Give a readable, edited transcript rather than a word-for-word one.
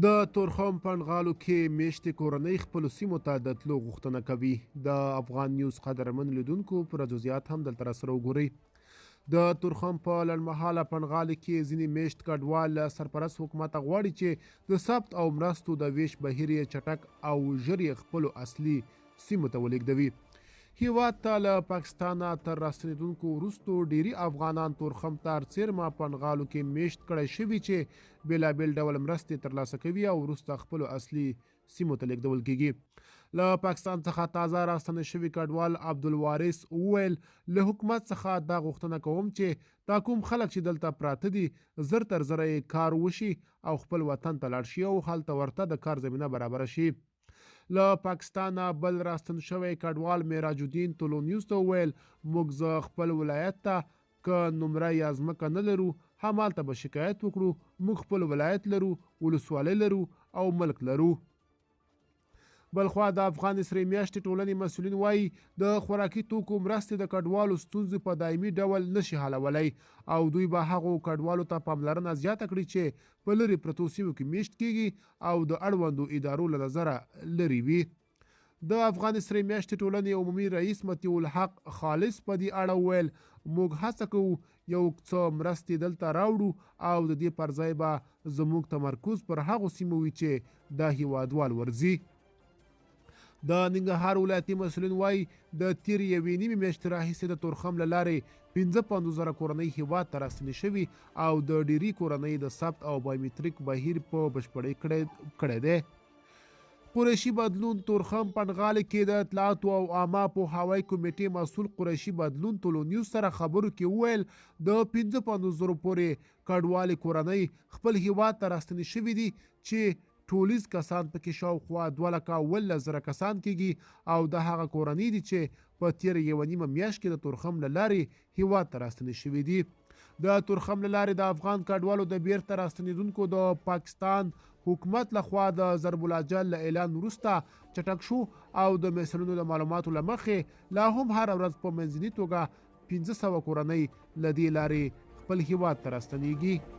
د تورخم پنډغالو کې میشتې کورنۍ خپلو سیمو ته د تلو غوښتنه کوي. د افغان نیوز قدرمن لیدونکو پر جزئیات هم دلته راسره وګورئ. د تورخم په لنډمهاله پنډغالي کې ځینې میشت کډوال له سرپرست حکومته غواړي چې د ثبت او مرستو د ویش بهیر یې چټک او ژر یې خپلو اصلي سیمو ته ولېږدوي. هیواد ته له پاکستانه تر راستنېدونکو وروستو ډیری افغانان تورخم ته څیرمه پنډغالو کې میشت کړی شوي چې بېلابېل ډول مرستې ترلاسه کوي او وروسته خپلو اصلي سیمو ته لیږدول کیږي. له پاکستان څخه تازه راستنه شوي کډوال عبدالوارث وویل له حکومت څخه دا غوښتنه کوم چې دا کوم خلک چې دلته پراته دي زر تر زره یې کار وشي او خپل وطن ته لاړ شي او هلته ورته د کار زمینه برابره شي. له پاکستانه بل راستن شوی کډوال معراج الدین طلوع نیوز ته وویل موږ زه خپل ولایت ته که نمره یا ځمکه نه لرو همالته به شکایت وکړو. موږ خپل ولایت لرو، ولسوالۍ لرو او ملک لرو. بلخوا د افغان سرې میاشتې ټولنې مسؤلین وایي د خوراکي توکو مرستې د کډوالو ستونزې په دایمي ډول نشي حلولی او دوی به هغو کډوالو ته پاملرنه زیاته کړي چې په لرې پرتو سیمو کې میشت کیږي او د اړوندو ادارو له نظره لرې وي. د افغان سرې میاشتې ټولنې عمومي رئیس مطیع الحق خالص په دې اړه وویل موږ هڅه کوو یو څه مرستې دلته راوړو او د دې پر ځای به زموږ تمرکز پر هغو سیمو وي چې دا هیوادوال ورځي. د ننګرهار ولایتي مسؤلین وایي د تیر یوې نیمې میاشتې راهیسې د تورخم له لارې 55,000 کورنۍ هیواد ته راستنې شوي او د ډیری کورنۍ د ثبت او بایومتریک بهیر په بشپړۍ کړی دی. قریشي بدلون تورخم پنډغالي کې د اطلاعاتو او عامه پوهاوی کمیټې مسؤل قریشي بدلون طلوع نیوز سره خبرو کې وویل د 55,000 پورې کډوالې کورنۍ خپل هیواد ته راستنې شوي دي چې ټولیز کسان پکې شاوخوا 2,17,000 کسان کېږي او د هغه کورنۍ دي چې په تېره یوه نیمه میاشت کې د تورخم له لارې هیواد ته راستنې شوي دي. د تورخم له لارې د افغان کډوالو د بیرته راستنېدونکو د پاکستان حکومت لخوا د ضرب الاجل له اعلان وروسته چټک شو او د میسلونو د معلوماتو له مخې لا هم هره ورځ په منځني توګه 500 کورنۍ له دې لارې خپل هیواد ته راستنېږي.